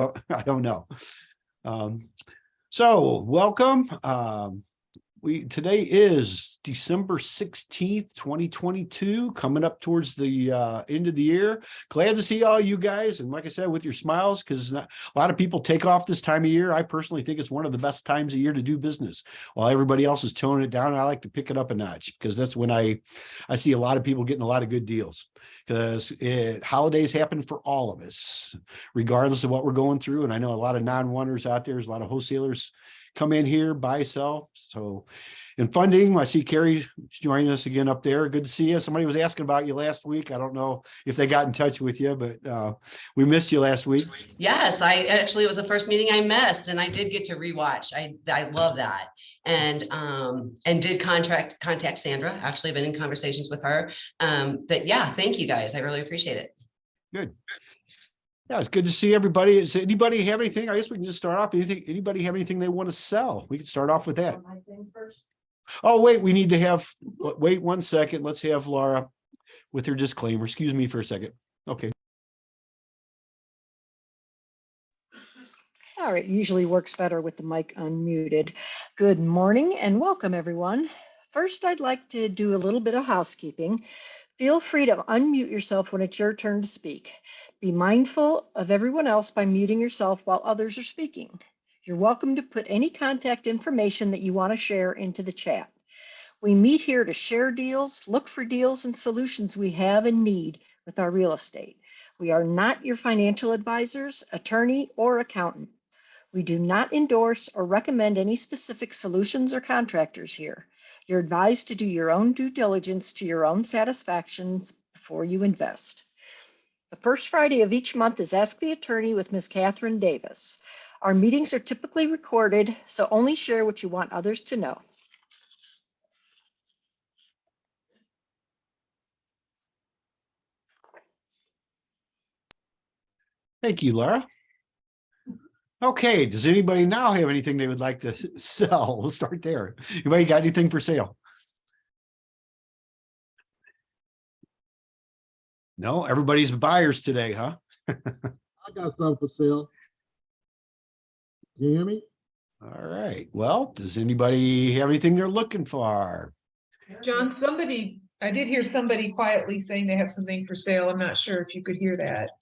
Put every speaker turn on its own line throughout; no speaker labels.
I don't know. So welcome. Today is December 16th, 2022, coming up towards the end of the year. Glad to see all you guys. And like I said, with your smiles, because a lot of people take off this time of year. I personally think it's one of the best times of year to do business. While everybody else is toning it down, I like to pick it up a notch, because that's when I see a lot of people getting a lot of good deals, because holidays happen for all of us, regardless of what we're going through. And I know a lot of non-oneers out there. There's a lot of wholesalers come in here, buy, sell. So in funding, I see Carrie joining us again up there. Good to see you. Somebody was asking about you last week. I don't know if they got in touch with you, but we missed you last week.
Yes, it was the first meeting I missed, and I did get to rewatch. I love that. And did contact Sandra. Actually, I've been in conversations with her. But yeah, thank you guys. I really appreciate it.
Good. Yeah, it's good to see everybody. Does anybody have anything? I guess we can just start off. Anybody have anything they want to sell? We can start off with that. Oh, wait, we need to wait 1 second. Let's have Laura with her disclaimer. Excuse me for a second. Okay.
All right, usually works better with the mic unmuted. Good morning and welcome, everyone. First, I'd like to do a little bit of housekeeping. Feel free to unmute yourself when it's your turn to speak. Be mindful of everyone else by muting yourself while others are speaking. You're welcome to put any contact information that you want to share into the chat. We meet here to share deals, look for deals and solutions we have and need with our real estate. We are not your financial advisors, attorney, or accountant. We do not endorse or recommend any specific solutions or contractors here. You're advised to do your own due diligence to your own satisfaction before you invest. The first Friday of each month is Ask the Attorney with Ms. Catherine Davis. Our meetings are typically recorded, so only share what you want others to know.
Thank you, Laura. Okay, does anybody now have anything they would like to sell? We'll start there. Anybody got anything for sale? No, everybody's buyers today, huh?
I got something for sale. Can you hear me?
All right. Well, does anybody have anything they're looking for?
John, I did hear somebody quietly saying they have something for sale. I'm not sure if you could hear that.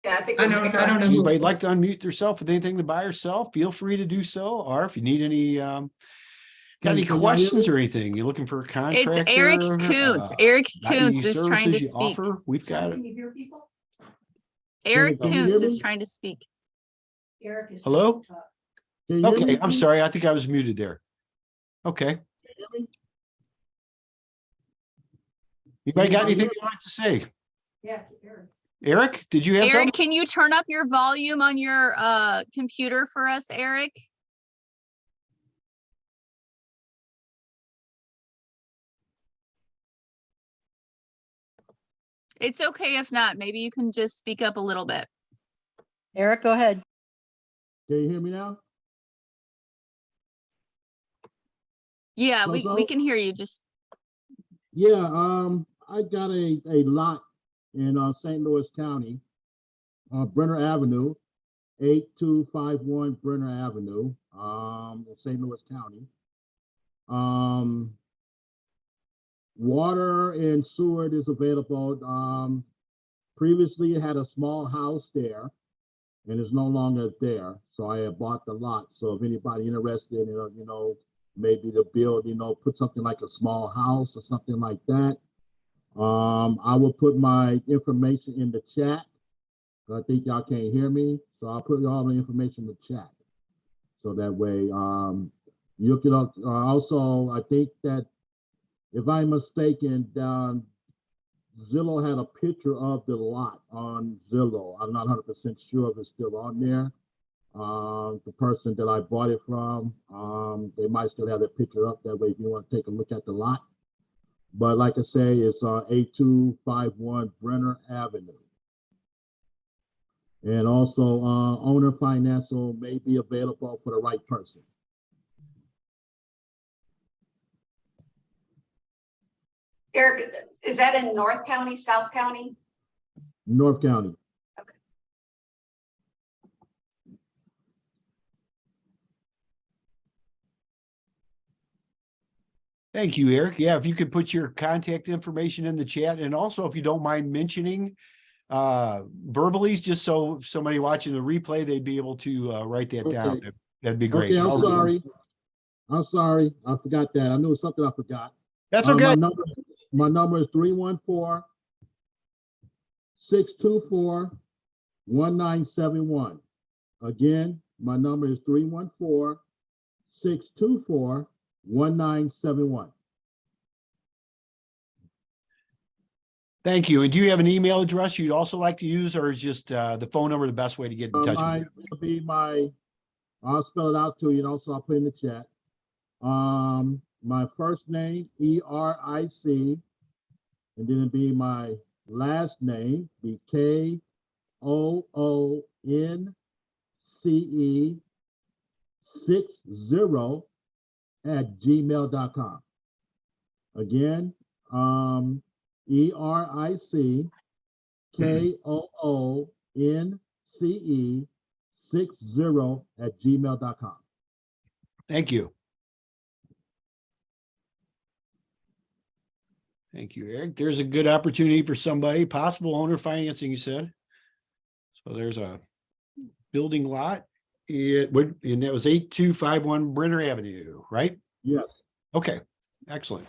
Yeah, I think
I don't know.
Anybody like to unmute themselves with anything to buy or sell? Feel free to do so. Or if you need any, got any questions or anything, you're looking for a contractor.
It's Eric Kuntz. Eric Kuntz is trying to speak.
We've got it.
Can you hear people?
Eric
Can you
Kuntz
hear
is
me?
trying to speak.
Eric is
Hello?
Can you hear
Okay,
me?
I'm sorry. I think I was muted there. Okay.
Can you hear me?
Anybody got anything you'd like to say?
Yeah, Eric.
Eric, did you have
Eric,
something?
can you turn up your volume on your computer for us, Eric? It's okay if not. Maybe you can just speak up a little bit.
Eric, go ahead.
Can you hear me now?
Yeah, we
So?
can hear you. Just
Yeah, I got a lot in St. Louis County, Brenner Avenue, 8251 Brenner Avenue, in St. Louis County. Water and sewer is available. Previously, it had a small house there, and it's no longer there. So I had bought the lot. So if anybody interested in, maybe to build, put something like a small house or something like that, I will put my information in the chat. I think y'all can't hear me, so I'll put all the information in the chat. So that way, you can also, I think that if I'm mistaken, Zillow had a picture of the lot on Zillow. I'm not 100% sure if it's still on there. The person that I bought it from, they might still have that picture up. That way, if you want to take a look at the lot. But like I say, it's 8251 Brenner Avenue. And also, owner financial may be available for the right person.
Eric, is that in North County, South County?
North County.
Okay.
Thank you, Eric. Yeah, if you could put your contact information in the chat, and also if you don't mind mentioning verbally, just so if somebody watching the replay, they'd be able to write that down.
Okay.
That'd be great.
Okay, I'm sorry. I'm sorry. I forgot that. I knew it was something I forgot.
That's okay.
My number is 314-624-1971. Again, my number is 314-624-1971.
Thank you. And do you have an email address you'd also like to use, or is just the phone number the best way to get in touch with you?
Will be I'll spell it out to you, and also I'll put it in the chat. My first name, ERIC, and then it'd be my last name, be KOONCE 60@gmail.com. Again, ERIC KOONCE 60@gmail.com.
Thank you. Thank you, Eric. There's a good opportunity for somebody, possible owner financing, you said. So there's a building lot. It would, and that was 8251 Brenner Avenue, right?
Yes.
Okay, excellent.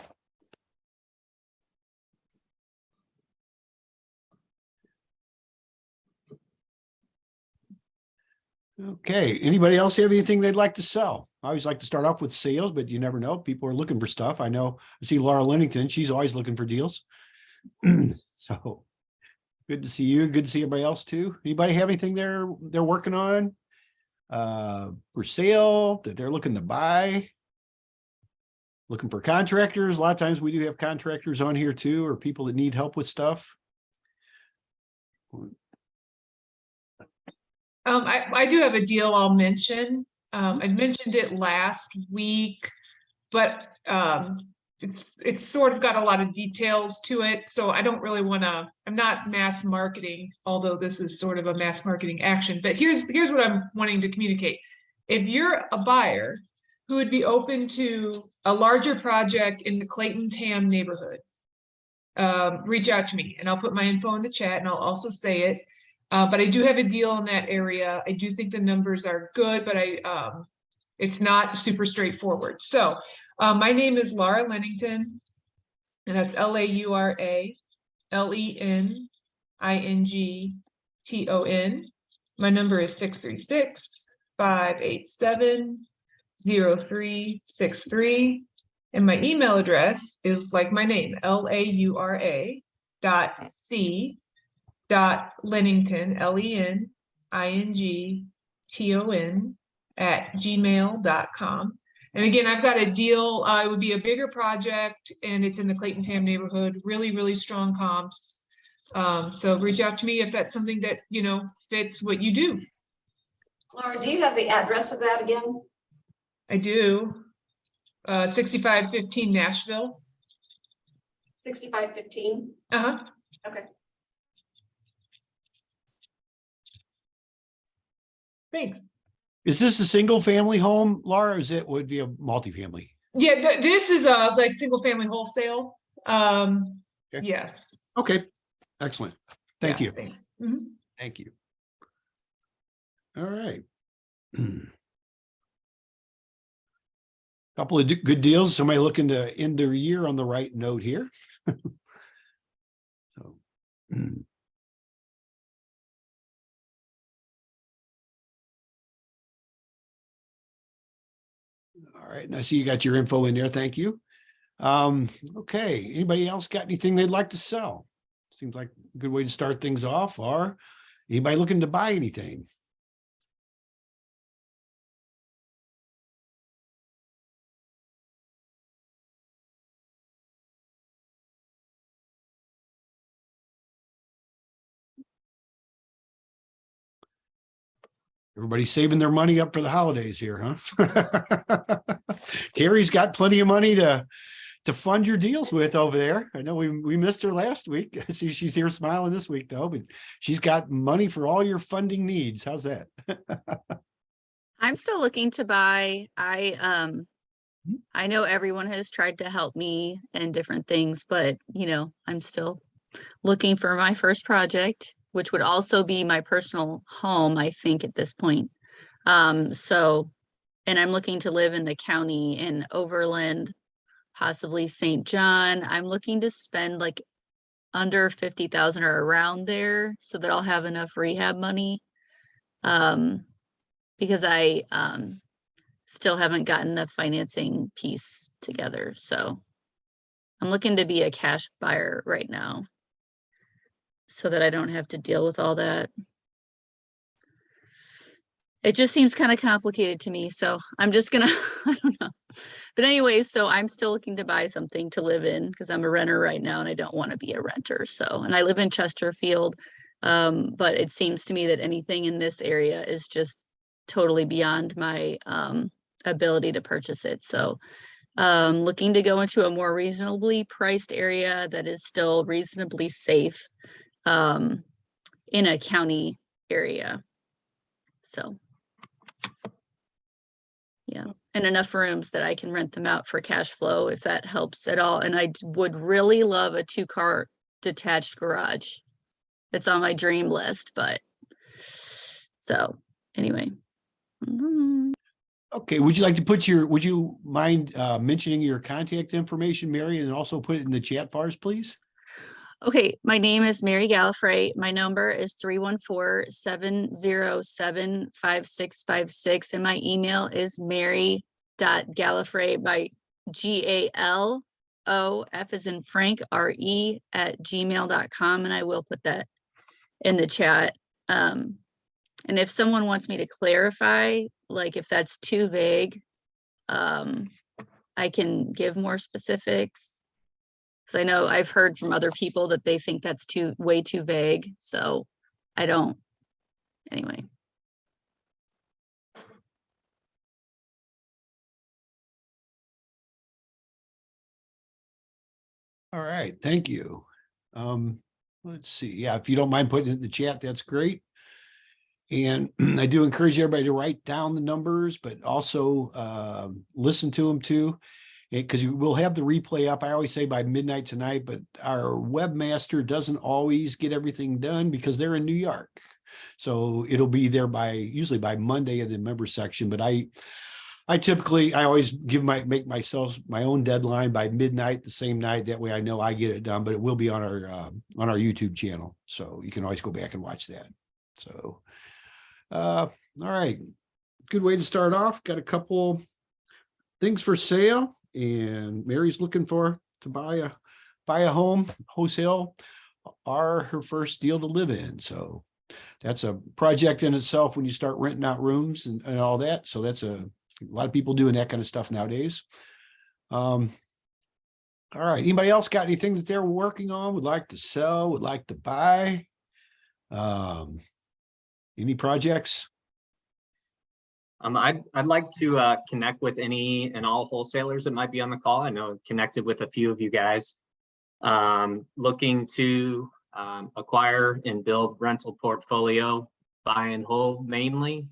Okay, anybody else have anything they'd like to sell? I always like to start off with sales, but you never know. People are looking for stuff. I know, I see Laura Lennington, she's always looking for deals. So good to see you. Good to see everybody else too. Anybody have anything they're working on for sale that they're looking to buy? Looking for contractors. A lot of times we do have contractors on here too, or people that need help with stuff.
I do have a deal I'll mention. I mentioned it last week, but it's sort of got a lot of details to it. So I don't really want to, I'm not mass marketing, although this is sort of a mass marketing action. But here's what I'm wanting to communicate. If you're a buyer who would be open to a larger project in the Clayton Tamm neighborhood, reach out to me and I'll put my info in the chat, and I'll also say it. But I do have a deal in that area. I do think the numbers are good, but it's not super straightforward. So my name is Laura Lennington, and that's LauraLennington. My number is 636-587-0363. And my email address is like my name, laura.c.lennington, LENINGTON @gmail.com. And again, I've got a deal. It would be a bigger project, and it's in the Clayton Tamm neighborhood. Really, really strong comps. So reach out to me if that's something that fits what you do.
Laura, do you have the address of that again?
I do. 6515 Nashville.
6515. Okay.
Thanks.
Is this a single family home, Laura, or would be a multifamily?
Yeah, this is a like single family wholesale.
Okay.
Yes.
Okay, excellent. Thank you.
Thanks. Mm-hmm.
Thank you. All right. Couple of good deals. Somebody looking to end their year on the right note here. So. All right, and I see you got your info in there. Thank you. Okay, anybody else got anything they'd like to sell? Seems like a good way to start things off. Or anybody looking to buy anything? Everybody's saving their money up for the holidays here, huh? Carrie's got plenty of money to fund your deals with over there. I know we missed her last week. I see she's here smiling this week though, but she's got money for all your funding needs. How's that?
I'm still looking to buy. I I know everyone has tried to help me and different things, but I'm still looking for my first project, which would also be my personal home, I think, at this point. And I'm looking to live in the county in Overland, possibly St. John. I'm looking to spend like under 50,000 or around there so that I'll have enough rehab money. Because I still haven't gotten the financing piece together. So I'm looking to be a cash buyer right now so that I don't have to deal with all that. It just seems kind of complicated to me. So I'm just gonna, I don't know. But anyways, so I'm still looking to buy something to live in because I'm a renter right now and I don't want to be a renter. So, and I live in Chesterfield, but it seems to me that anything in this area is just totally beyond my ability to purchase it. So looking to go into a more reasonably priced area that is still reasonably safe in a county area. So yeah, and enough rooms that I can rent them out for cash flow if that helps at all. And I would really love a 2-car detached garage. It's on my dream list, but so anyway.
Okay, would you mind mentioning your contact information, Mary, and also put it in the chat for us, please?
Okay, my name is Mary Gallifrey. My number is 314-707-5656, and my email is mary.gallifrey by GALOF as in Frank, RE @gmail.com, and I will put that in the chat. And if someone wants me to clarify, like if that's too vague, I can give more specifics. Because I know I've heard from other people that they think that's way too vague. So I don't, anyway.
All right, thank you. Let's see. Yeah, if you don't mind putting it in the chat, that's great. And I do encourage everybody to write down the numbers, but also listen to them too, because you will have the replay up. I always say by midnight tonight, but our webmaster doesn't always get everything done because they're in New York. So it'll be there usually by Monday in the member section. But I always make myself my own deadline by midnight the same night. That way I know I get it done, but it will be on our YouTube channel. So you can always go back and watch that. So all right, good way to start off. Got a couple things for sale, and Mary's looking to buy a home wholesale, or her first deal to live in. So that's a project in itself when you start renting out rooms and all that. So that's a lot of people doing that kind of stuff nowadays. All right, anybody else got anything that they're working on, would like to sell, would like to buy? Any projects?
I'd like to connect with any and all wholesalers that might be on the call. I know I've connected with a few of you guys. Looking to acquire and build rental portfolio, buy and hold mainly.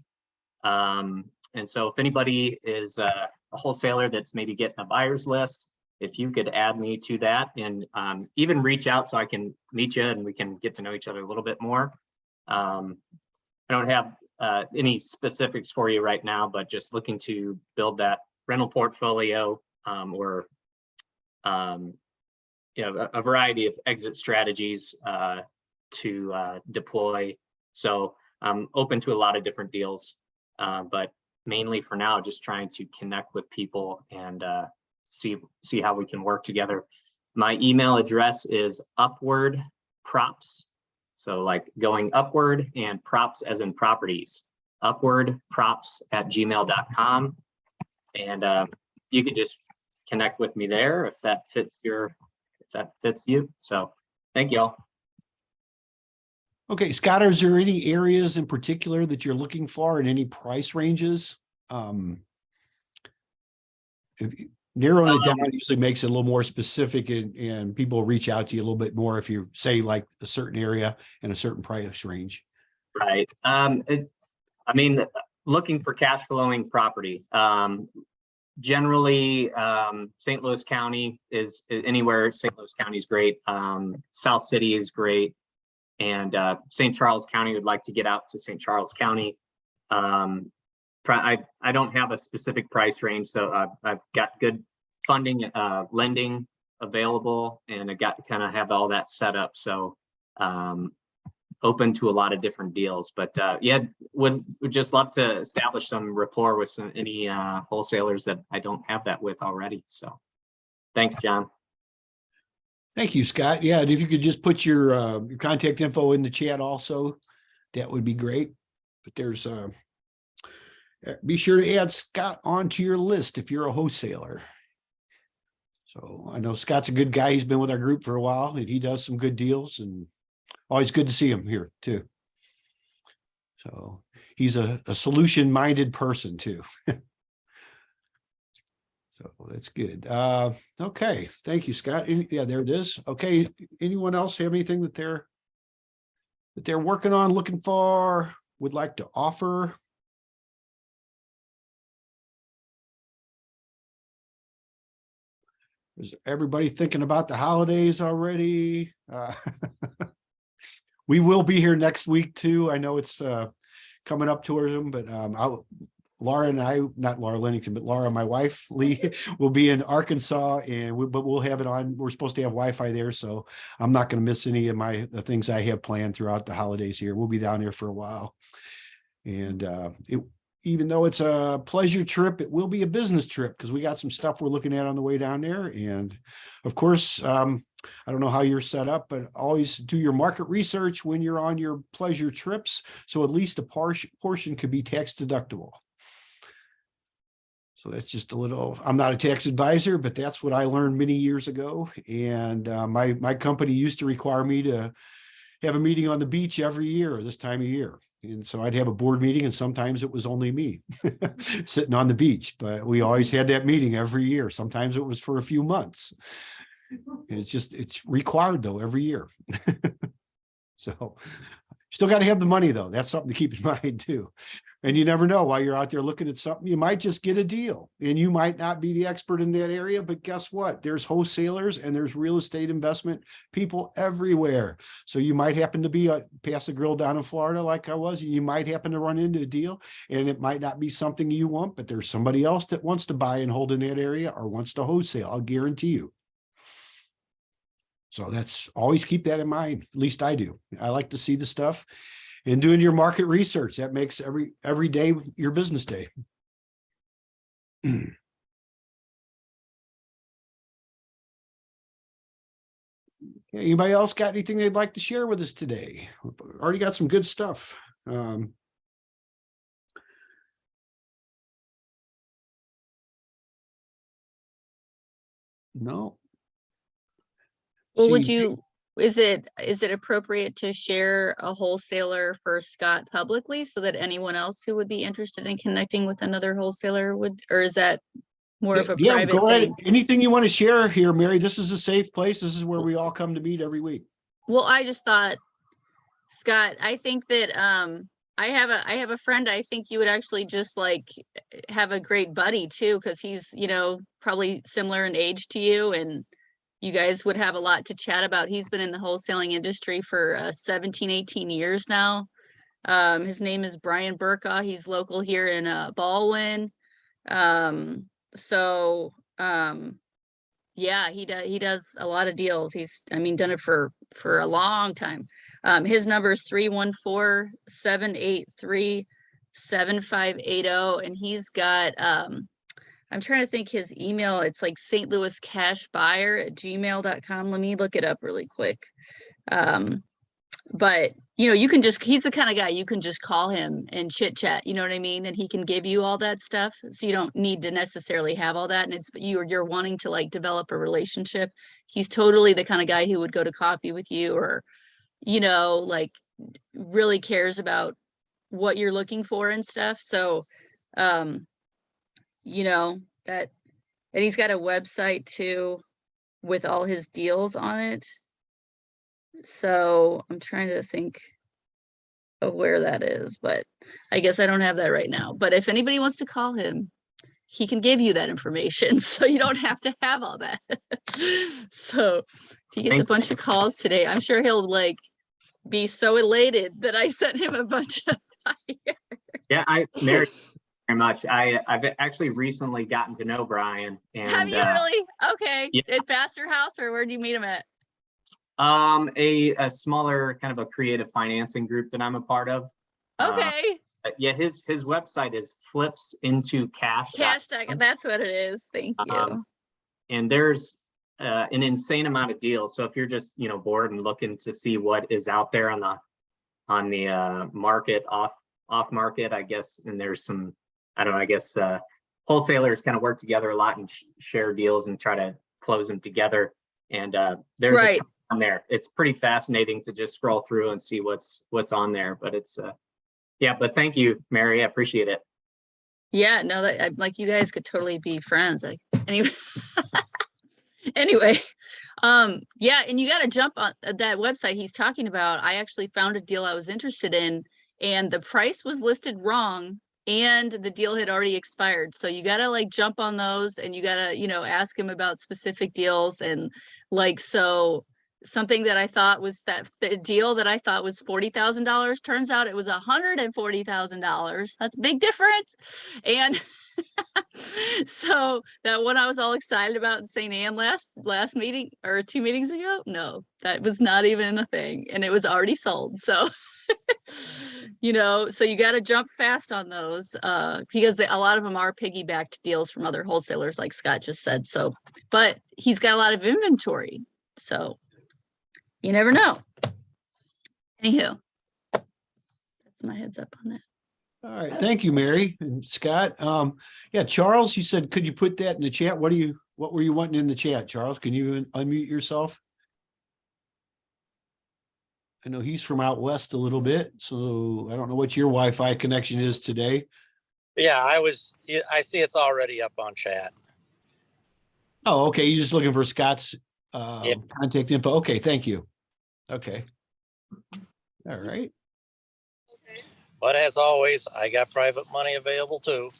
And so if anybody is a wholesaler that's maybe getting a buyer's list, if you could add me to that and even reach out so I can meet you and we can get to know each other a little bit more. I don't have any specifics for you right now, but just looking to build that rental portfolio or a variety of exit strategies to deploy. So I'm open to a lot of different deals, but mainly for now, just trying to connect with people and see how we can work together. My email address is upwardprops. So like going upward and props as in properties, upwardprops@gmail.com. And you could just connect with me there if that fits you. So thank you all.
Okay, Scott, is there any areas in particular that you're looking for and any price ranges? If narrowing it down usually makes it a little more specific and people reach out to you a little bit more if you say like a certain area and a certain price range.
Right. I mean, looking for cash flowing property. generally, St. Louis County is anywhere. St. Louis County is great. South City is great. And St. Charles County would like to get out to St. Charles County. I don't have a specific price range, so I've got good funding, lending available, and I got kind of have all that set up. So open to a lot of different deals, but yeah, would just love to establish some rapport with any wholesalers that I don't have that with already. So thanks, John.
Thank you, Scott. Yeah, and if you could just put your contact info in the chat also, that would be great. But there's be sure to add Scott onto your list if you're a wholesaler. So I know Scott's a good guy. He's been with our group for a while, and he does some good deals, and always good to see him here too. So he's a solution-minded person too. So that's good. Okay, thank you, Scott. Yeah, there it is. Okay, anyone else have anything that they're working on, looking for, would like to offer? Is everybody thinking about the holidays already? We will be here next week too. I know it's coming up towards them, but Laura and I, not Laura Lennington, but Laura, my wife, Lee, will be in Arkansas, and but we'll have it on. We're supposed to have Wi-Fi there, so I'm not going to miss any of the things I have planned throughout the holidays here. We'll be down there for a while, and even though it's a pleasure trip, it will be a business trip because we got some stuff we're looking at on the way down there. And of course, I don't know how you're set up, but always do your market research when you're on your pleasure trips, so at least a portion could be tax deductible. So that's just a little, I'm not a tax advisor, but that's what I learned many years ago. And my company used to require me to have a meeting on the beach every year, this time of year. And so I'd have a board meeting, and sometimes it was only me sitting on the beach, but we always had that meeting every year. Sometimes it was for a few months. And it's required though, every year. So still got to have the money though. That's something to keep in mind too. And you never know, while you're out there looking at something, you might just get a deal, and you might not be the expert in that area, but guess what? There's wholesalers and there's real estate investment people everywhere. So you might happen to be past the grill down in Florida like I was, and you might happen to run into a deal, and it might not be something you want, but there's somebody else that wants to buy and hold in that area or wants to wholesale. I'll guarantee you. So that's, always keep that in mind. At least I do. I like to see the stuff. And doing your market research, that makes every day your business day. Anybody else got anything they'd like to share with us today? We've already got some good stuff. No.
Well, is it appropriate to share a wholesaler for Scott publicly so that anyone else who would be interested in connecting with another wholesaler would, or is that more of a private
go ahead.
thing?
Anything you want to share here, Mary? This is a safe place. This is where we all come to meet every week.
Well, I just thought, Scott, I think that I have a friend. I think you would actually just like have a great buddy too, because he's, probably similar in age to you, and you guys would have a lot to chat about. He's been in the wholesaling industry for 17, 18 years now. His name is Brian Burka. He's local here in Baldwin. Yeah, he does a lot of deals. He's, done it for a long time. His number is 314-783-7580. And he's got, I'm trying to think his email. It's like St. Louis Cash Buyer at gmail.com. Let me look it up really quick. But you can just, he's the kind of guy you can just call him and chit chat, you know what I mean? And he can give you all that stuff. So you don't need to necessarily have all that. And it's, you're wanting to like develop a relationship. He's totally the kind of guy who would go to coffee with you, or, like really cares about what you're looking for and stuff. So, that, and he's got a website too with all his deals on it. So I'm trying to think of where that is, but I guess I don't have that right now. But if anybody wants to call him, he can give you that information. So you don't have to have all that. So if he gets a
Thank-
bunch of calls today, I'm sure he'll like be so elated that I sent him a bunch of fire.
Yeah, Mary, very much. I've actually recently gotten to know Brian,
Have
and
you really? Okay.
yeah.
At Faster House, or where do you meet him at?
A smaller kind of a creative financing group that I'm a part of.
Okay.
Yeah, his website is flipsintocash.
Cash tag. That's what it is. Thank you.
And there's an insane amount of deals. So if you're just, you know, bored and looking to see what is out there on the market, off market, I guess, and there's some, I don't know, I guess wholesalers kind of work together a lot and share deals and try to close them together. And there's
Right.
a ton on there. It's pretty fascinating to just scroll through and see what's on there. But it's yeah, but thank you, Mary. I appreciate it.
Yeah, no, that like you guys could totally be friends. Like anyway. Anyway, yeah, and you got to jump on that website he's talking about. I actually found a deal I was interested in, and the price was listed wrong, and the deal had already expired. So you got to like jump on those, and you got to, you know, ask him about specific deals. And like, so something that I thought was that the deal that I thought was $40,000 turns out it was $140,000. That's a big difference. And so that one I was all excited about in St. Anne last meeting or 2 meetings ago. No, that was not even a thing, and it was already sold. So you know, so you got to jump fast on those because a lot of them are piggybacked deals from other wholesalers, like Scott just said. So, but he's got a lot of inventory, so you never know. Anywho, that's my heads up on that.
All right, thank you, Mary and Scott. Yeah, Charles, you said, could you put that in the chat? What were you wanting in the chat, Charles? Can you unmute yourself? I know he's from out west a little bit, so I don't know what your Wi-Fi connection is today.
Yeah, I see it's already up on chat.
Oh, okay. You're just looking for Scott's contact info. Okay, thank you. Okay. All right.
But as always, I got private money available too.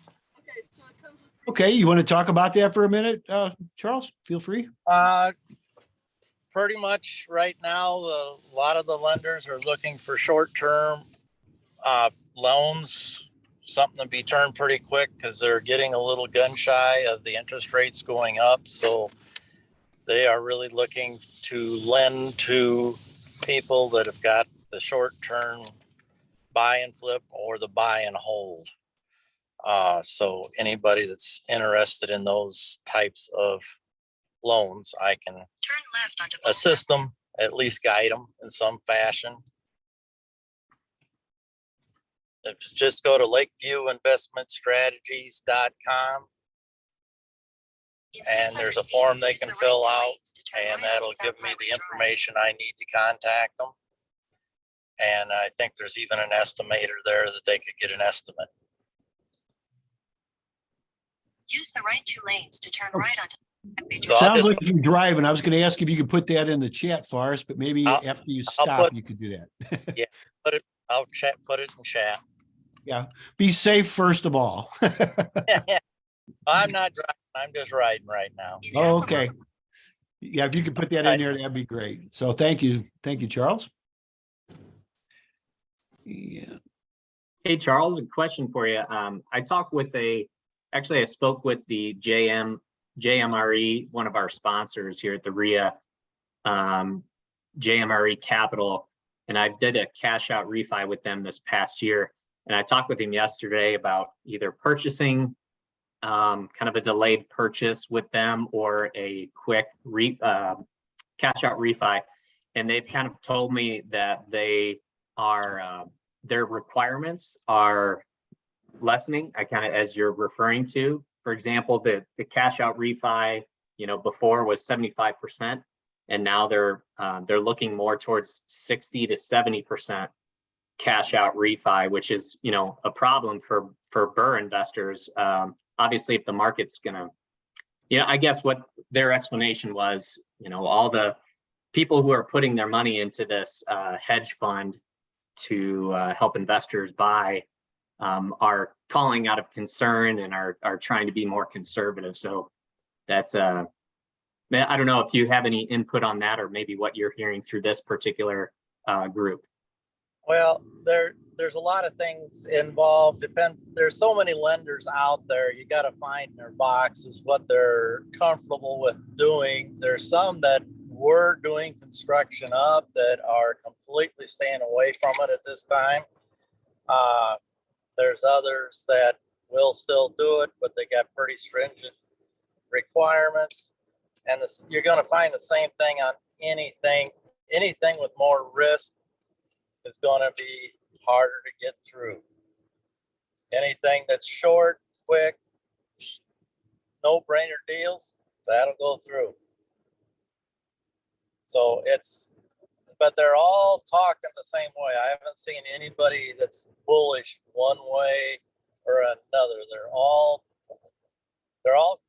Okay, you want to talk about that for a minute, Charles? Feel free.
Pretty much right now, a lot of the lenders are looking for short-term loans, something to be turned pretty quick because they're getting a little gun shy of the interest rates going up. So they are really looking to lend to people that have got the short-term buy and flip or the buy and hold. So anybody that's interested in those types of loans, I can assist them, at least guide them in some fashion. Just go to lakeviewinvestmentstrategies.com and there's a form they can fill out, and that'll give me the information I need to contact them. And I think there's even an estimator there that they could get an estimate.
Use the right 2 lanes to turn right onto.
So
Sounds like you're driving. I was going to ask if you could put that in the chat for us, but maybe
I'll-
after you stop,
put-
you could do that.
Yeah, I'll put it in chat.
Yeah. Be safe first of all.
I'm not driving, I'm just riding right now.
Oh, okay. Yeah, if you could put that in there, that'd be great. So thank you. Thank you, Charles. Yeah.
Hey, Charles, a question for you. I spoke with the JMRE, one of our sponsors here at the REIA, JMRE Capital, and I did a cash out refi with them this past year. And I talked with him yesterday about either purchasing kind of a delayed purchase with them or a quick cash out refi. And they've kind of told me that they are, their requirements are lessening, as you're referring to. For example, the cash out refi, before was 75%, and now they're looking more towards 60 to 70% cash out refi, which is, a problem for BRRRR investors. Obviously, if the market's gonna, I guess what their explanation was, all the people who are putting their money into this hedge fund to help investors buy are calling out of concern and are trying to be more conservative. So that's I don't know if you have any input on that, or maybe what you're hearing through this particular group.
Well, there's a lot of things involved. Depends. There's so many lenders out there. You got to find in their boxes what they're comfortable with doing. There's some that were doing construction up that are completely staying away from it at this time. There's others that will still do it, but they got pretty stringent requirements. And you're going to find the same thing on anything with more risk is going to be harder to get through. Anything that's short, quick, no-brainer deals, that'll go through. So but they're all talking the same way. I haven't seen anybody that's bullish one way or another. They're all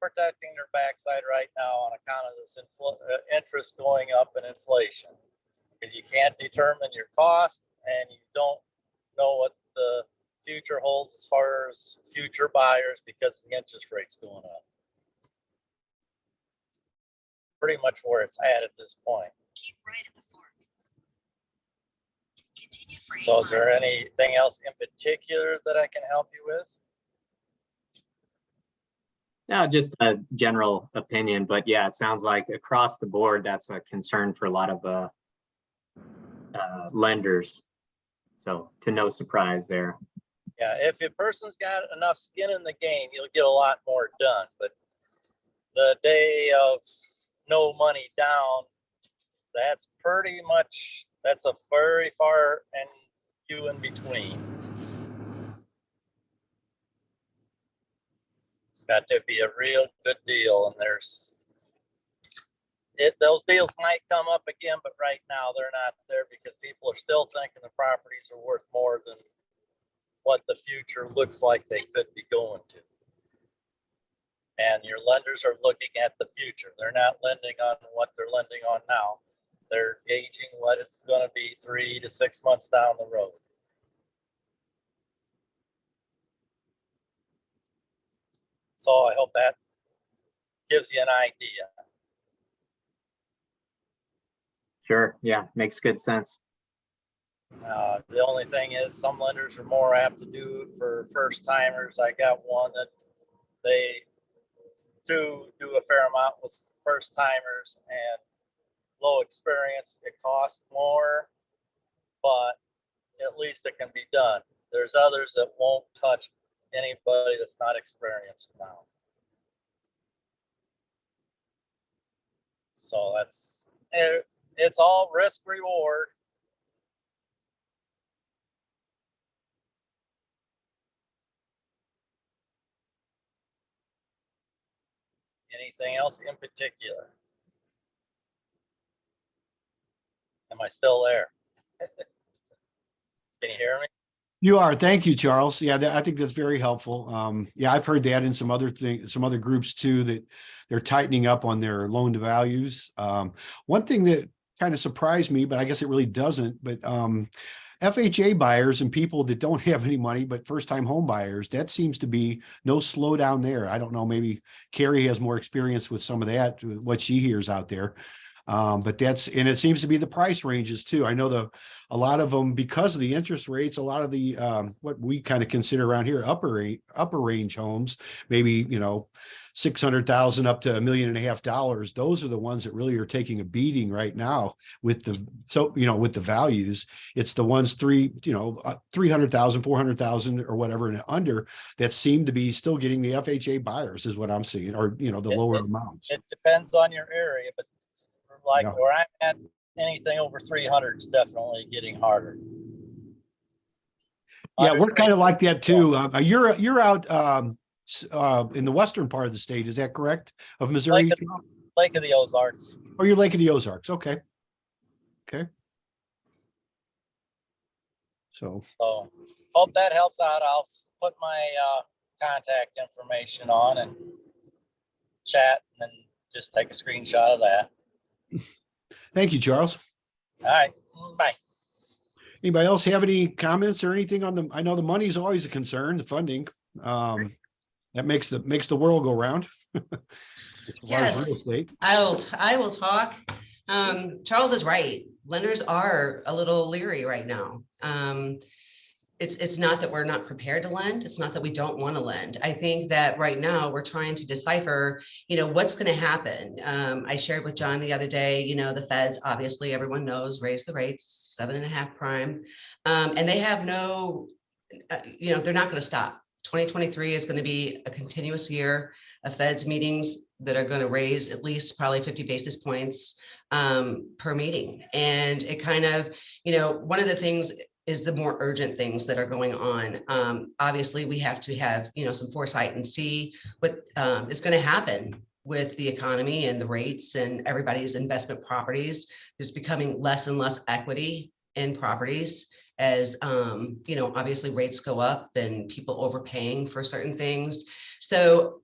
protecting their backside right now on account of this interest going up in inflation. Because you can't determine your cost and you don't know what the future holds as far as future buyers because the interest rate's going up. Pretty much where it's at this point.
Keep right at the fork. Continue for 8
So is there
miles.
anything else in particular that I can help you with?
No, just a general opinion, but yeah, it sounds like across the board, that's a concern for a lot of lenders. So to no surprise there.
Yeah, if a person's got enough skin in the game, you'll get a lot more done. But the day of no money down, that's a very far and few in between. It's got to be a real good deal, and those deals might come up again, but right now they're not there because people are still thinking the properties are worth more than what the future looks like they could be going to. And your lenders are looking at the future. They're not lending on what they're lending on now. They're gauging what it's going to be 3 to 6 months down the road. So I hope that gives you an idea.
Sure. Yeah, makes good sense.
The only thing is some lenders are more apt to do it for first timers. I got one that they do a fair amount with first timers and low experience. It costs more, but at least it can be done. There's others that won't touch anybody that's not experienced now. So it's all risk reward. Anything else in particular? Am I still there? Can you hear me?
You are. Thank you, Charles. Yeah, I think that's very helpful. Yeah, I've heard that in some other groups too, that they're tightening up on their loan to values. One thing that kind of surprised me, but I guess it really doesn't, but FHA buyers and people that don't have any money, but first time home buyers, that seems to be no slowdown there. I don't know, maybe Carrie has more experience with some of that, what she hears out there. But and it seems to be the price ranges too. I know a lot of them, because of the interest rates, a lot of the what we kind of consider around here upper range homes, maybe 600,000 up to $1.5 million. Those are the ones that really are taking a beating right now with the values. It's the ones 300,000, 400,000 or whatever and under that seem to be still getting the FHA buyers is what I'm seeing, or the lower amounts.
It depends on your area, but where I'm at, anything over 300 is definitely getting harder.
Yeah, we're kind of like that too. You're out in the western part of the state, is that correct? Of Missouri?
Lake of the Ozarks.
Oh, you're Lake of the Ozarks. Okay. So
hope that helps out. I'll put my contact information on and chat and just take a screenshot of that.
Thank you, Charles.
All right. Bye.
Anybody else have any comments or anything on the, I know the money is always a concern, the funding. That makes the world go round. As far as real estate.
I will talk. Charles is right. Lenders are a little leery right now. It's not that we're not prepared to lend. It's not that we don't want to lend. I think that right now we're trying to decipher, what's going to happen. I shared with John the other day, the Feds, obviously everyone knows, raised the rates 7.5 prime. And they have no, they're not going to stop. 2023 is going to be a continuous year of Feds meetings that are going to raise at least probably 50 basis points per meeting. And it kind of, one of the things is the more urgent things that are going on. Obviously, we have to have, some foresight and see what is going to happen with the economy and the rates and everybody's investment properties. There's becoming less and less equity in properties as, obviously rates go up and people overpaying for certain things. So,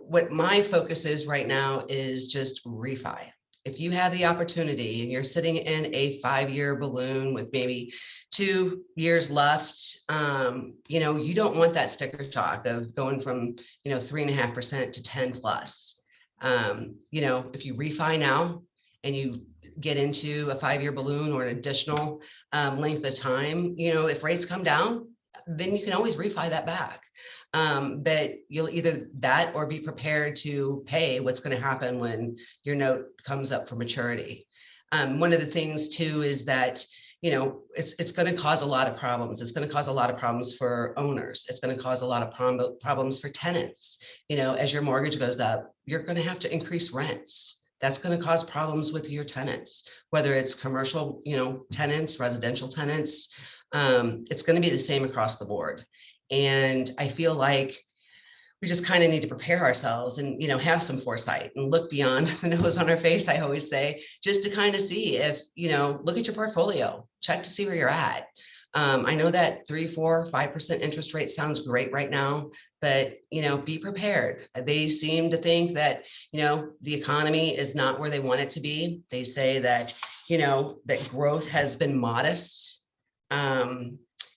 what my focus is right now is just refi. If you have the opportunity and you're sitting in a 5-year balloon with maybe 2 years left, you don't want that sticker shock of going from, 3.5% to 10 plus. If you refi now and you get into a 5-year balloon or an additional length of time, if rates come down, then you can always refi that back. But you'll either that or be prepared to pay what's going to happen when your note comes up for maturity. One of the things too is that, it's going to cause a lot of problems. It's going to cause a lot of problems for owners. It's going to cause a lot of problems for tenants. As your mortgage goes up, you're going to have to increase rents. That's going to cause problems with your tenants, whether it's commercial, tenants, residential tenants. It's going to be the same across the board. And I feel like we just kind of need to prepare ourselves and, have some foresight and look beyond the nose on our face, I always say, just to kind of see if, look at your portfolio, check to see where you're at. I know that 3, 4, 5% interest rate sounds great right now, but, be prepared. They seem to think that, the economy is not where they want it to be. They say that, that growth has been modest.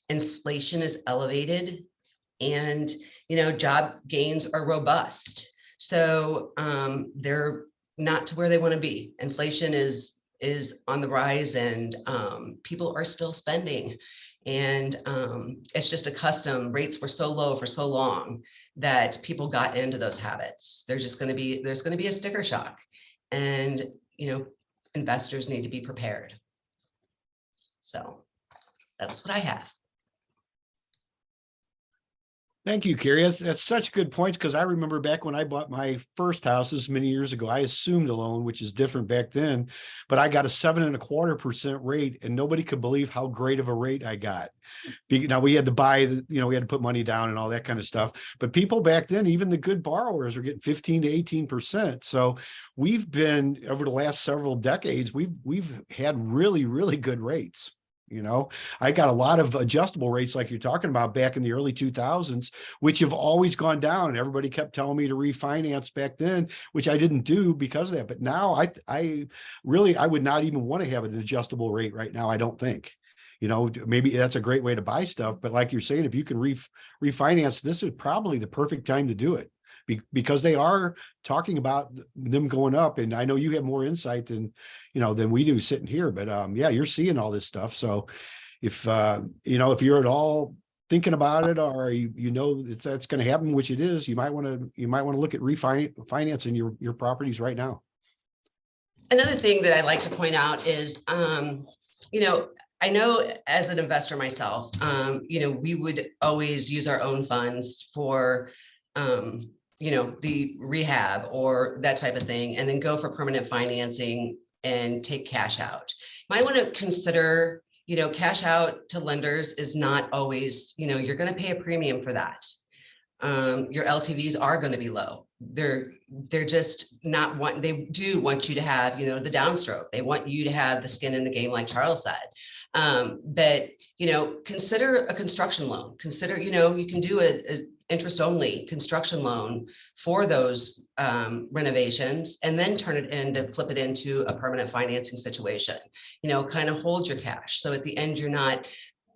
Inflation is elevated and, job gains are robust. So they're not to where they want to be. Inflation is on the rise and people are still spending. And it's just a custom. Rates were so low for so long that people got into those habits. There's going to be a sticker shock and, investors need to be prepared. So that's what I have.
Thank you, Carrie. That's such good points, because I remember back when I bought my first houses many years ago, I assumed a loan, which is different back then, but I got a 7.25% rate and nobody could believe how great of a rate I got. Now we had to buy, we had to put money down and all that kind of stuff, but people back then, even the good borrowers were getting 15 to 18%. So we've been, over the last several decades, we've had really, really good rates. I got a lot of adjustable rates like you're talking about back in the early 2000s, which have always gone down. Everybody kept telling me to refinance back then, which I didn't do because of that. But now I would not even want to have an adjustable rate right now. I don't think, maybe that's a great way to buy stuff. But like you're saying, if you can refinance, this is probably the perfect time to do it. Because they are talking about them going up, and I know you have more insight than we do sitting here, but yeah, you're seeing all this stuff. So if if you're at all thinking about it, or that's going to happen, which it is, you might want to look at refinancing your properties right now.
Another thing that I like to point out is, I know as an investor myself, we would always use our own funds for the rehab or that type of thing, and then go for permanent financing and take cash out. You might want to consider, cash out to lenders is not always, you're going to pay a premium for that. Your LTVs are going to be low. They're just not they do want you to have, the downstroke. They want you to have the skin in the game, like Charles said. But, consider a construction loan. Consider, you can do interest-only construction loan for those renovations, and then turn it into, flip it into a permanent financing situation. You know, kind of hold your cash. So at the end, you're not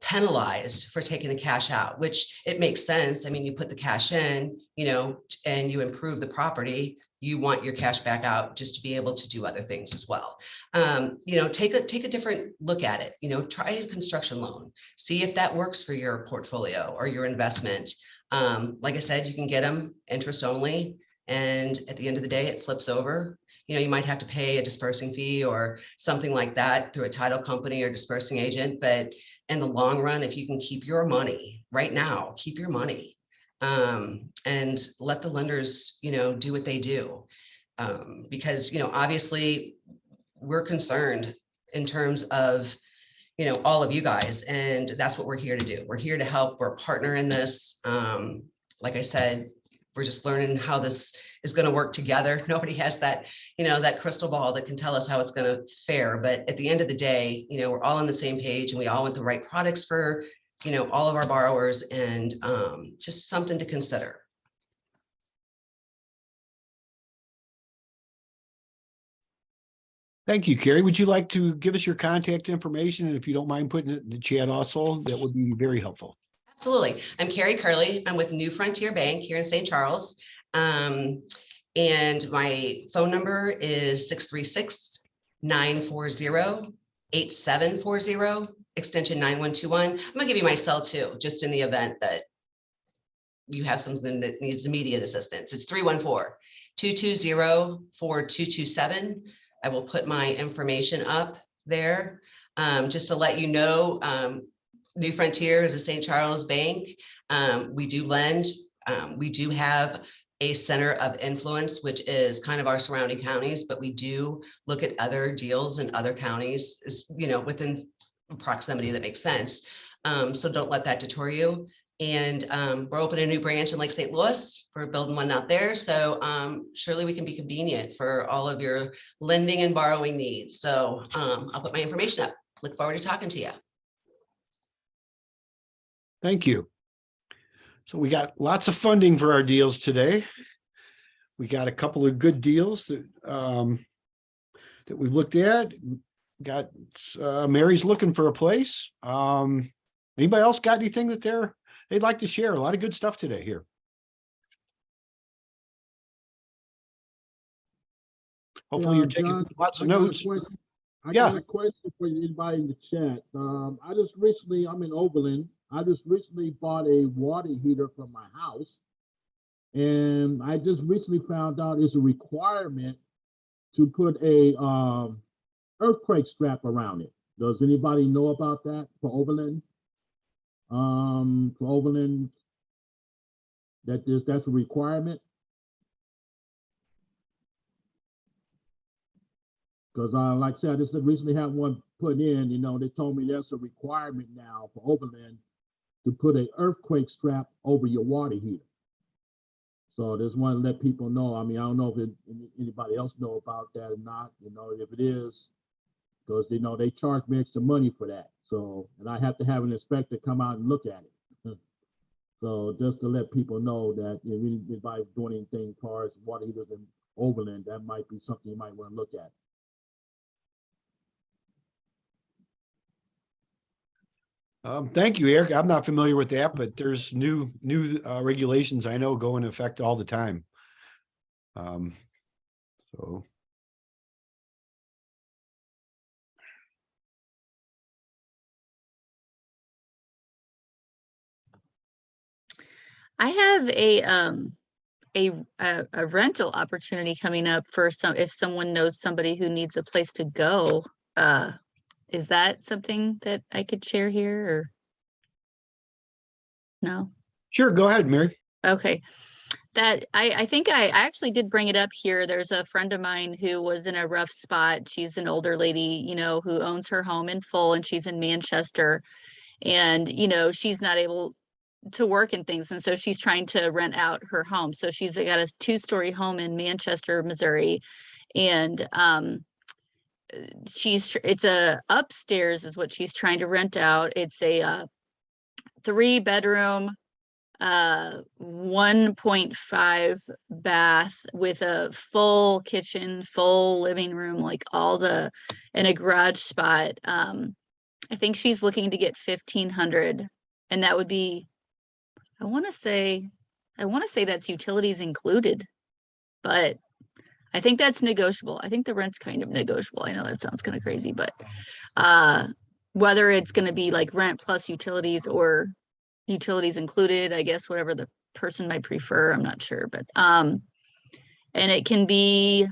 penalized for taking the cash out, which it makes sense. I mean, you put the cash in, you know, and you improve the property, you want your cash back out just to be able to do other things as well. You know, take a different look at it. You know, try a construction loan, see if that works for your portfolio or your investment. Like I said, you can get them interest only, and at the end of the day, it flips over. You know, you might have to pay a dispersing fee or something like that through a title company or dispersing agent, but in the long run, if you can keep your money right now, keep your money, and let the lenders, you know, do what they do. Because, you know, obviously we're concerned in terms of, you know, all of you guys, and that's what we're here to do. We're here to help. We're a partner in this. Like I said, we're just learning how this is going to work together. Nobody has that, you know, that crystal ball that can tell us how it's going to fare. But at the end of the day, you know, we're all on the same page, and we all want the right products for, you know, all of our borrowers, and just something to consider.
Thank you, Carrie. Would you like to give us your contact information? And if you don't mind putting it in the chat also, that would be very helpful.
Absolutely. I'm Carrie Curley. I'm with New Frontier Bank here in St. Charles. And my phone number is 636-940-8740, extension 9121. I'm gonna give you my cell too, just in the event that you have something that needs immediate assistance. It's 314-220-4227. I will put my information up there. Just to let you know, New Frontier is a St. Charles bank. We do lend. We do have a center of influence, which is kind of our surrounding counties, but we do look at other deals in other counties, you know, within proximity that makes sense. So don't let that deter you. And we're opening a new branch in Lake St. Louis. We're building one out there. So surely we can be convenient for all of your lending and borrowing needs. So I'll put my information up. Look forward to talking to you.
Thank you. So we got lots of funding for our deals today. We got a couple of good deals that that we've looked at. Got Mary's looking for a place. Anybody else got anything that they'd like to share? A lot of good stuff today here. Hopefully you're taking
John,
lots of
I got a
notes.
question. I
Yeah.
got a question for anybody in the chat. I'm in Overland. I just recently bought a water heater for my house. And I just recently found out it's a requirement to put a earthquake strap around it. Does anybody know about that for Overland? For Overland, that's a requirement. Because like I said, I just recently had one put in, you know, they told me that's a requirement now for Overland to put an earthquake strap over your water heater. So I just want to let people know. I mean, I don't know if anybody else know about that or not, you know, if it is, because, you know, they charge me extra money for that. So, and I have to have an inspector come out and look at it. So just to let people know that if anybody's doing anything as far as water heaters in Overland, that might be something you might want to look at.
Thank you, Eric. I'm not familiar with that, but there's new regulations I know go into effect all the time. So.
I have a rental opportunity coming up for if someone knows somebody who needs a place to go. Is that something that I could share here or no?
Sure, go ahead, Mary.
Okay. That I think I actually did bring it up here. There's a friend of mine who was in a rough spot. She's an older lady, you know, who owns her home in full, and she's in Manchester, and, you know, she's not able to work and things. And so she's trying to rent out her home. So she's got a 2-story home in Manchester, Missouri. And it's a upstairs is what she's trying to rent out. It's a 3-bedroom 1.5 bath with a full kitchen, full living room, like and a garage spot. I think she's looking to get 1,500, and that would be, I want to say that's utilities included, but I think that's negotiable. I think the rent's kind of negotiable. I know that sounds kind of crazy, but whether it's going to be like rent plus utilities or utilities included, I guess whatever the person might prefer, I'm not sure, but and it can be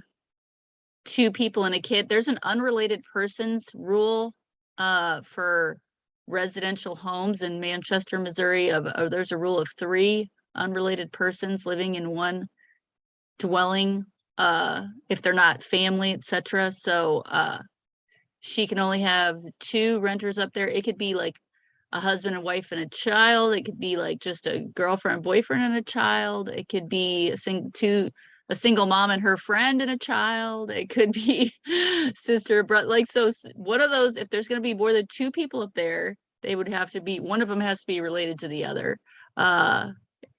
2 people and a kid. There's an unrelated persons rule for residential homes in Manchester, Missouri. There's a rule of 3 unrelated persons living in one dwelling, if they're not family, etc. So she can only have 2 renters up there. It could be like a husband and wife and a child. It could be like just a girlfriend, boyfriend, and a child. It could be a single mom and her friend and a child. It could be sister, brother. Like, so one of those, if there's going to be more than 2 people up there, they would have to be, one of them has to be related to the other.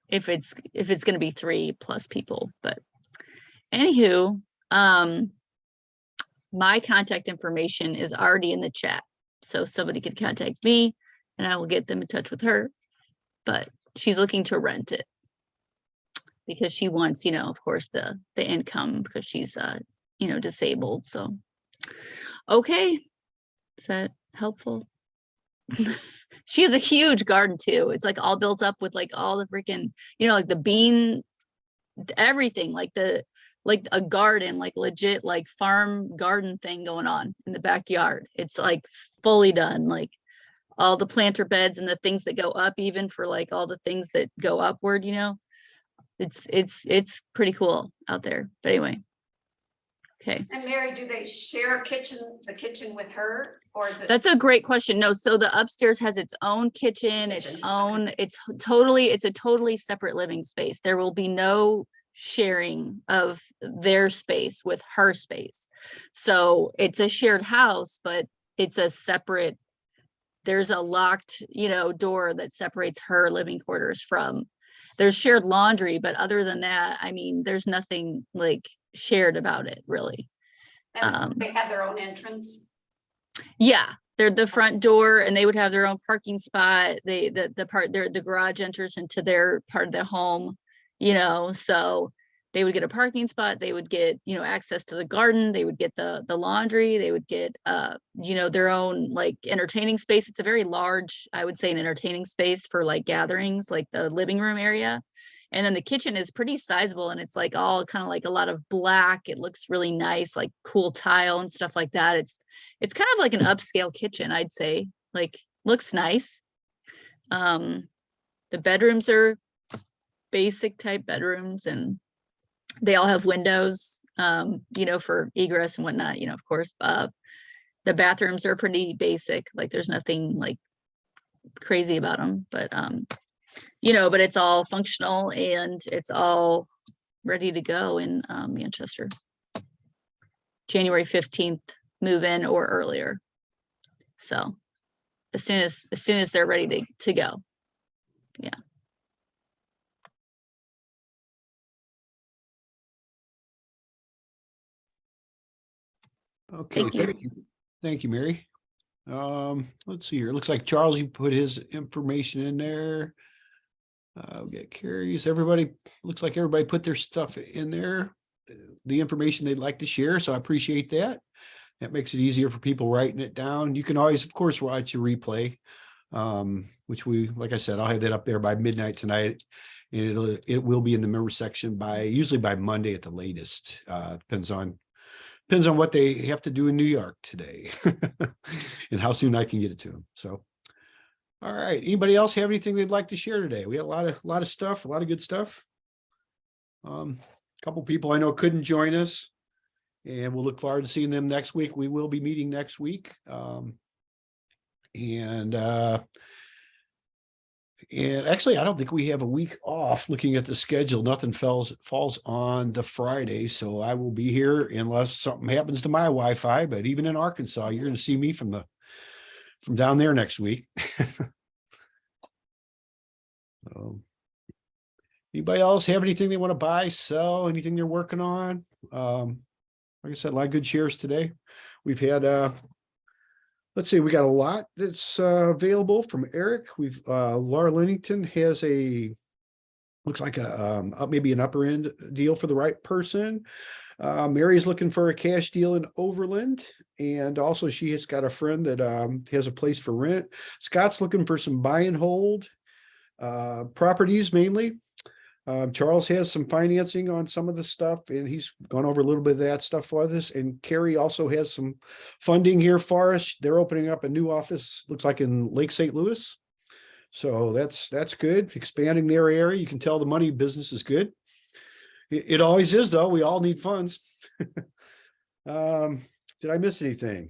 If it's going to be 3 plus people. But anywho, my contact information is already in the chat, so somebody can contact me and I will get them in touch with her. But she's looking to rent it because she wants, of course, the income, because she's disabled. So okay, is that helpful? She has a huge garden too. It's like all built up with like all the freaking, like the bean, everything, like a garden, like legit, like farm garden thing going on in the backyard. It's like fully done, like all the planter beds and the things that go up, even for like all the things that go upward, it's pretty cool out there. But anyway, okay.
And Mary, do they share the kitchen with her, or is it?
That's a great question. No, so the upstairs has its own kitchen, it's a totally separate living space. There will be no sharing of their space with her space. So it's a shared house, but it's a separate, there's a locked, door that separates her living quarters from, there's shared laundry, but other than that, I mean, there's nothing like shared about it really.
And they have their own entrance?
Yeah, they're the front door, and they would have their own parking spot. The garage enters into their part of the home, so they would get a parking spot, they would get, access to the garden, they would get the laundry, they would get, their own like entertaining space. It's a very large, I would say, an entertaining space for like gatherings, like the living room area. And then the kitchen is pretty sizable, and it's like all kind of like a lot of black. It looks really nice, like cool tile and stuff like that. It's kind of like an upscale kitchen, I'd say, like looks nice. The bedrooms are basic type bedrooms, and they all have windows, for egress and whatnot, of course. The bathrooms are pretty basic, like there's nothing like crazy about them, but but it's all functional and it's all ready to go in Manchester. January 15th move in or earlier. So as soon as they're ready to go. Yeah.
Okay, thank you, Mary. Let's see here. It looks like Charles, you put his information in there. We got Carrie's. Looks like everybody put their stuff in there, the information they'd like to share. So I appreciate that. That makes it easier for people writing it down. You can always, of course, watch your replay, which like I said, I'll have that up there by midnight tonight. And it will be in the member section usually by Monday at the latest. Depends on what they have to do in New York today and how soon I can get it to them. So, all right. Anybody else have anything they'd like to share today? We had a lot of stuff, a lot of good stuff. A couple people I know couldn't join us, and we'll look forward to seeing them next week. We will be meeting next week. And actually, I don't think we have a week off. Looking at the schedule, nothing falls on the Friday, so I will be here unless something happens to my Wi-Fi. But even in Arkansas, you're going to see me from down there next week. Anybody else have anything they want to buy, sell, anything they're working on? Like I said, a lot of good shares today. We've had, let's see, we got a lot that's available from Eric. We've Laura Lennington has looks like maybe an upper end deal for the right person. Mary's looking for a cash deal in Overland. And also she has got a friend that has a place for rent. Scott's looking for some buy and hold properties mainly. Charles has some financing on some of the stuff, and he's gone over a little bit of that stuff for us. And Carrie also has some funding here for us. They're opening up a new office, looks like in Lake St. Louis. So that's good. Expanding their area. You can tell the money business is good. It always is, though. We all need funds. Did I miss anything?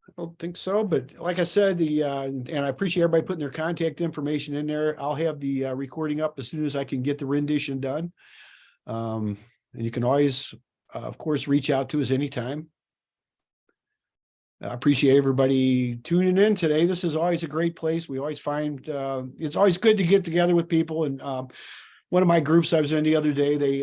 I don't think so, but like I said, and I appreciate everybody putting their contact information in there. I'll have the recording up as soon as I can get the rendition done. And you can always, of course, reach out to us anytime. I appreciate everybody tuning in today. This is always a great place. We always find it's always good to get together with people. And one of my groups I was in the other day, they,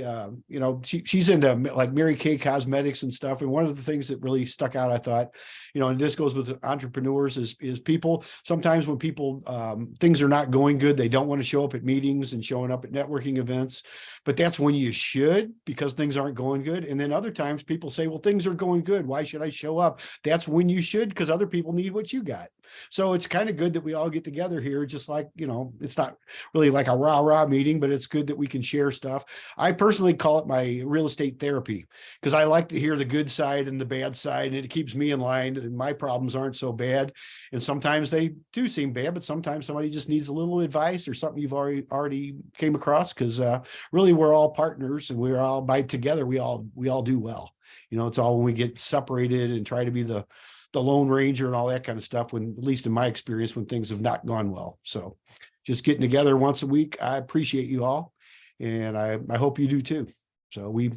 she's into like Mary Kay Cosmetics and stuff. And one of the things that really stuck out, I thought, and this goes with entrepreneurs is people, sometimes when people, things are not going good, they don't want to show up at meetings and showing up at networking events, but that's when you should, because things aren't going good. And then other times people say, well, things are going good. Why should I show up? That's when you should, because other people need what you got. So it's kind of good that we all get together here, just like, it's not really like a rah-rah meeting, but it's good that we can share stuff. I personally call it my real estate therapy, because I like to hear the good side and the bad side, and it keeps me in line, and my problems aren't so bad. And sometimes they do seem bad, but sometimes somebody just needs a little advice or something you've already came across, because really we're all partners, and we're all together. We all do well. It's all when we get separated and try to be the Lone Ranger and all that kind of stuff, when, at least in my experience, when things have not gone well. So just getting together once a week, I appreciate you all. And I hope you do too. So we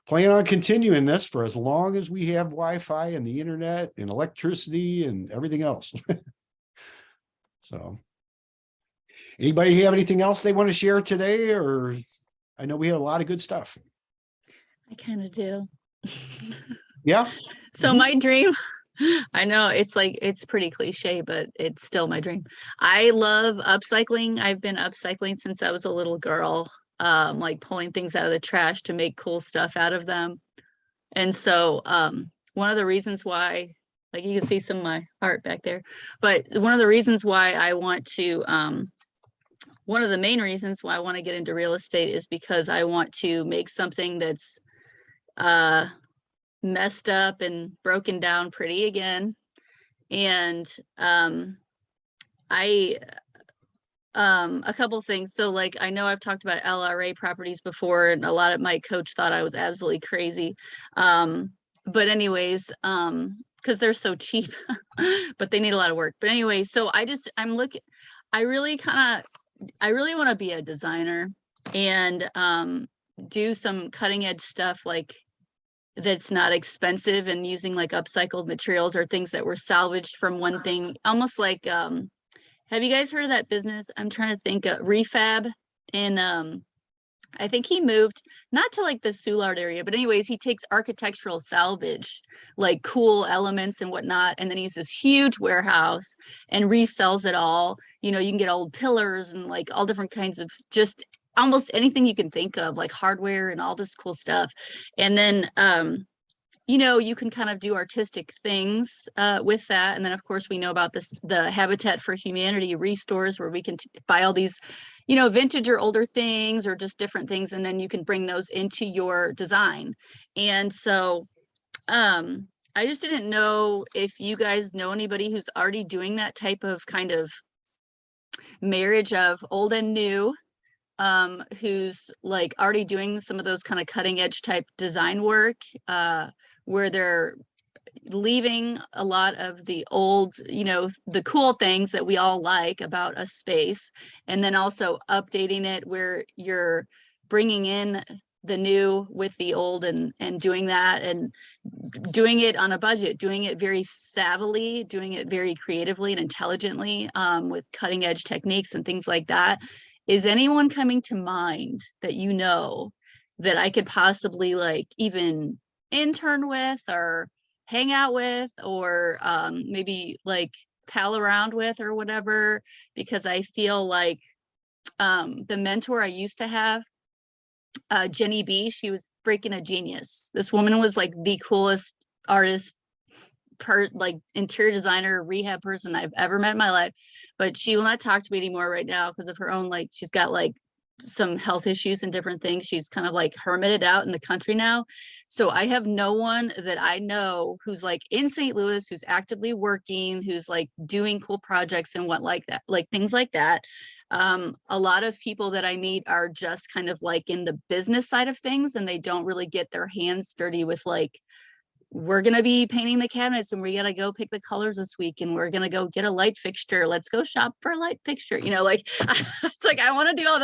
plan on continuing this for as long as we have Wi-Fi and the internet and electricity and everything else. So anybody have anything else they want to share today? Or I know we had a lot of good stuff.
I kind of do.
Yeah.
So my dream, I know it's pretty cliche, but it's still my dream. I love upcycling. I've been upcycling since I was a little girl, like pulling things out of the trash to make cool stuff out of them. And so one of the reasons why, like you can see some of my art back there, but one of the reasons why I want to, one of the main reasons why I want to get into real estate is because I want to make something that's messed up and broken down pretty again. And a couple things. So like, I know I've talked about LRA properties before, and a lot of my coach thought I was absolutely crazy. But anyways, because they're so cheap, but they need a lot of work. But anyway, so I really want to be a designer and do some cutting edge stuff like that's not expensive, and using like upcycled materials or things that were salvaged from one thing, almost like have you guys heard of that business? I'm trying to think. Refab in I think he moved not to like the Soulard area, but anyways, he takes architectural salvage, like cool elements and whatnot, and then he's this huge warehouse and resells it all. You can get old pillars and like all different kinds of just almost anything you can think of, like hardware and all this cool stuff. And then you can kind of do artistic things with that. And then of course we know about the Habitat for Humanity restores, where we can buy all these vintage or older things or just different things, and then you can bring those into your design. And so I just didn't know if you guys know anybody who's already doing that type of kind of marriage of old and new, who's like already doing some of those kind of cutting edge type design work, where they're leaving a lot of the old, the cool things that we all like about a space, and then also updating it where you're bringing in the new with the old and doing that and doing it on a budget, doing it very savvily, doing it very creatively and intelligently, with cutting edge techniques and things like that. Is anyone coming to mind that you know that I could possibly like even intern with or hang out with or maybe like pal around with or whatever? Because I feel like the mentor I used to have, Jenny B, she was freaking a genius. This woman was like the coolest artist, like interior designer, rehab person I've ever met in my life. But she will not talk to me anymore right now because of her own, like, she's got like some health issues and different things. She's kind of like hermited out in the country now. So I have no one that I know who's like in St. Louis, who's actively working, who's like doing cool projects and what like that, like things like that. A lot of people that I meet are just kind of like in the business side of things, and they don't really get their hands dirty with like, we're going to be painting the cabinets and we got to go pick the colors this week and we're going to go get a light fixture. Let's go shop for a light fixture. You know, like it's like, I want to do all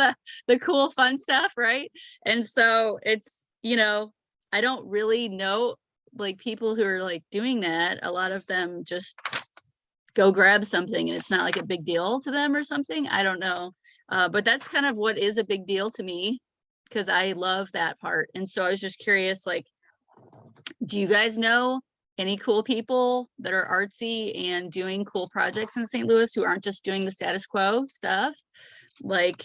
the cool, fun stuff. Right. And so it's, you know, I don't really know like people who are like doing that. A lot of them just go grab something and it's not like a big deal to them or something. I don't know. But that's kind of what is a big deal to me because I love that part. And so I was just curious, like, do you guys know any cool people that are artsy and doing cool projects in St. Louis who aren't just doing the status quo stuff? Like,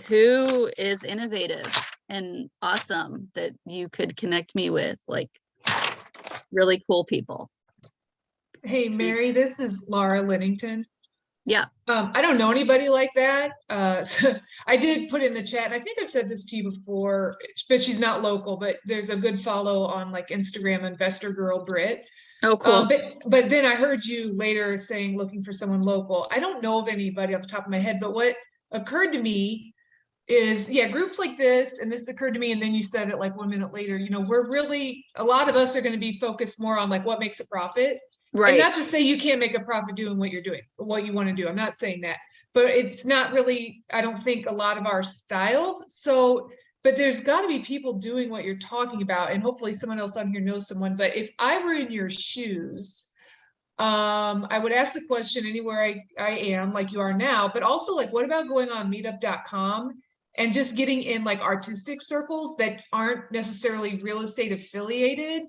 who is innovative and awesome that you could connect me with? Like, really cool people.
Hey, Mary, this is Laura Linnington.
Yeah.
I don't know anybody like that. So I did put in the chat, and I think I've said this to you before, but she's not local, but there's a good follow on like Instagram, Investor Girl Brit.
Oh, cool.
But then I heard you later saying looking for someone local. I don't know of anybody off the top of my head, but what occurred to me is, yeah, groups like this, and this occurred to me, and then you said it like 1 minute later, you know, we're really, a lot of us are going to be focused more on like what makes a profit.
Right.
And not to say you can't make a profit doing what you're doing, what you want to do. I'm not saying that, but it's not really, I don't think, a lot of our styles. So, but there's got to be people doing what you're talking about, and hopefully someone else on here knows someone. But if I were in your shoes, I would ask the question anywhere I am, like you are now, but also like, what about going on meetup.com and just getting in like artistic circles that aren't necessarily real estate affiliated?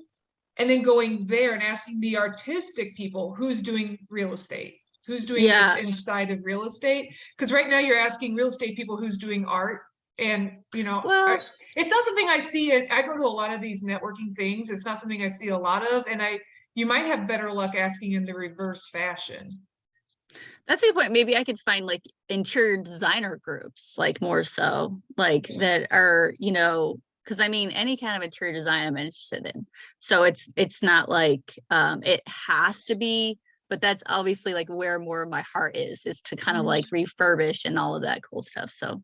And then going there and asking the artistic people who's doing real estate, who's doing this inside of real estate. Because right now you're asking real estate people who's doing art. And, you know,
well,
it's not something I see. I go to a lot of these networking things. It's not something I see a lot of. And you might have better luck asking in the reverse fashion.
That's a good point. Maybe I could find like interior designer groups, like more so, like that are, you know, because I mean, any kind of interior design I'm interested in. So it's not like it has to be, but that's obviously like where more of my heart is to kind of like refurbish and all of that cool stuff. So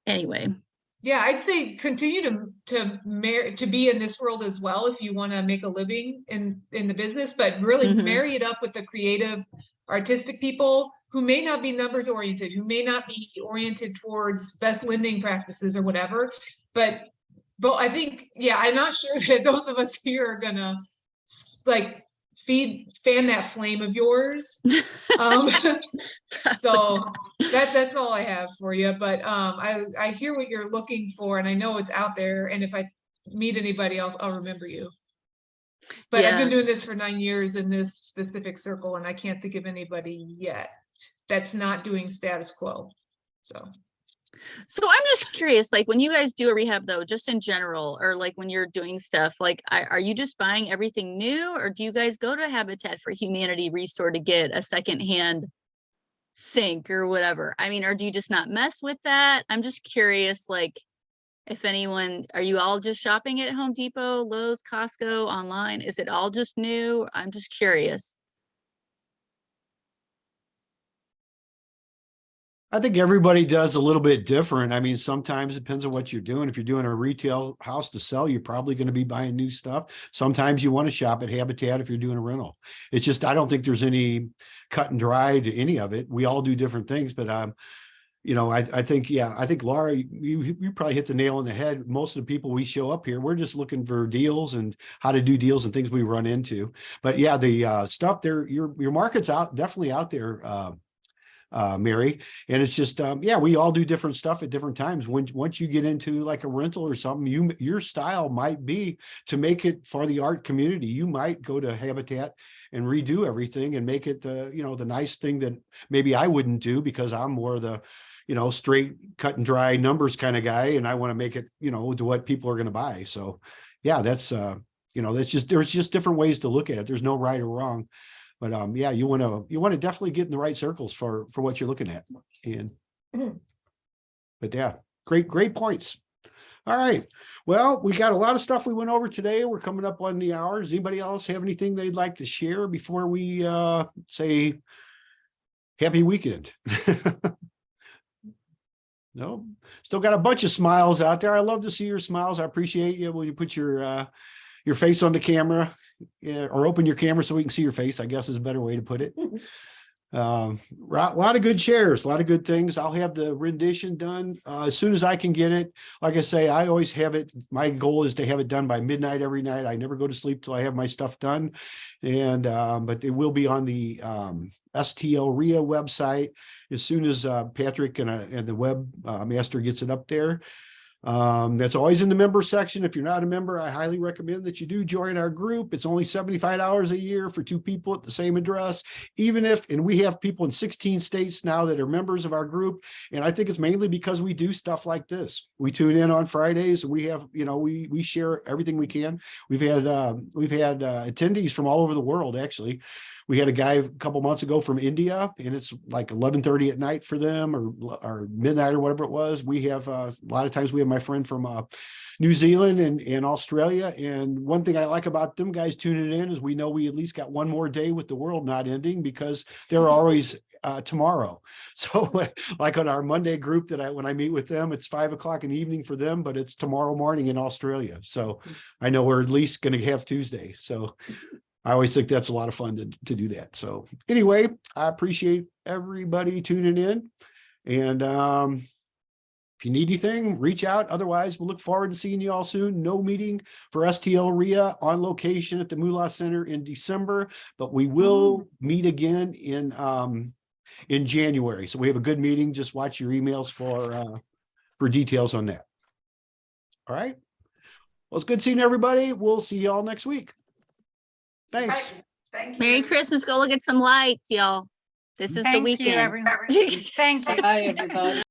anyway.
Yeah, I'd say continue to be in this world as well if you want to make a living in the business, but really marry it up with the creative, artistic people who may not be numbers oriented, who may not be oriented towards best lending practices or whatever. But I think, yeah, I'm not sure that those of us here are gonna like fan that flame of yours. So that's all I have for you. But I hear what you're looking for, and I know it's out there. And if I meet anybody, I'll remember you. But I've been doing this for 9 years in this specific circle, and I can't think of anybody yet that's not doing status quo. So
I'm just curious, like when you guys do a rehab though, just in general, or like when you're doing stuff, like are you just buying everything new, or do you guys go to Habitat for Humanity Restore to get a secondhand sink or whatever? I mean, or do you just not mess with that? I'm just curious, like if anyone, are you all just shopping at Home Depot, Lowe's, Costco, online? Is it all just new? I'm just curious.
I think everybody does a little bit different. I mean, sometimes it depends on what you're doing. If you're doing a retail house to sell, you're probably going to be buying new stuff. Sometimes you want to shop at Habitat if you're doing a rental. It's just, I don't think there's any cut and dry to any of it. We all do different things, but I think, I think Laura, you probably hit the nail on the head. Most of the people we show up here, we're just looking for deals and how to do deals and things we run into. But yeah, the stuff there, your market's definitely out there, Mary. And it's just, we all do different stuff at different times. Once you get into like a rental or something, your style might be to make it for the art community. You might go to Habitat and redo everything and make it, the nice thing that maybe I wouldn't do, because I'm more the, straight cut and dry numbers kind of guy. And I want to make it, to what people are going to buy. So yeah, that's, there's just different ways to look at it. There's no right or wrong. But you want to definitely get in the right circles for what you're looking at. And but yeah, great points. All right. Well, we got a lot of stuff we went over today. We're coming up on the hours. Anybody else have anything they'd like to share before we say happy weekend? No, still got a bunch of smiles out there. I love to see your smiles. I appreciate you when you put your face on the camera, or open your camera so we can see your face, I guess is a better way to put it. A lot of good shares, a lot of good things. I'll have the rendition done as soon as I can get it. Like I say, I always have it. My goal is to have it done by midnight every night. I never go to sleep till I have my stuff done. And but it will be on the STLREIA website as soon as Patrick and the web master gets it up there. That's always in the member section. If you're not a member, I highly recommend that you do join our group. It's only $75 a year for 2 people at the same address, and we have people in 16 states now that are members of our group. And I think it's mainly because we do stuff like this. We tune in on Fridays and we have, we share everything we can. We've had attendees from all over the world. Actually, we had a guy a couple months ago from India, and it's like 11:30 at night for them, or midnight or whatever it was. We have a lot of times we have my friend from New Zealand and Australia. And one thing I like about them guys tuning in is we know we at least got one more day with the world not ending, because they're always tomorrow. So like on our Monday group when I meet with them, it's 5 o'clock in the evening for them, but it's tomorrow morning in Australia. So I know we're at least going to have Tuesday. So I always think that's a lot of fun to do that. So anyway, I appreciate everybody tuning in. And if you need anything, reach out. Otherwise, we'll look forward to seeing you all soon. No meeting for STLREIA on location at the Moolah Center in December, but we will meet again in January. So we have a good meeting. Just watch your emails for details on that. All right. Well, it's good seeing everybody. We'll see you all next week. Thanks.
Thank you.
Merry Christmas. Go look at some lights, y'all. This is the
Thank you,
weekend.
everyone. Thank you.
Bye, everybody.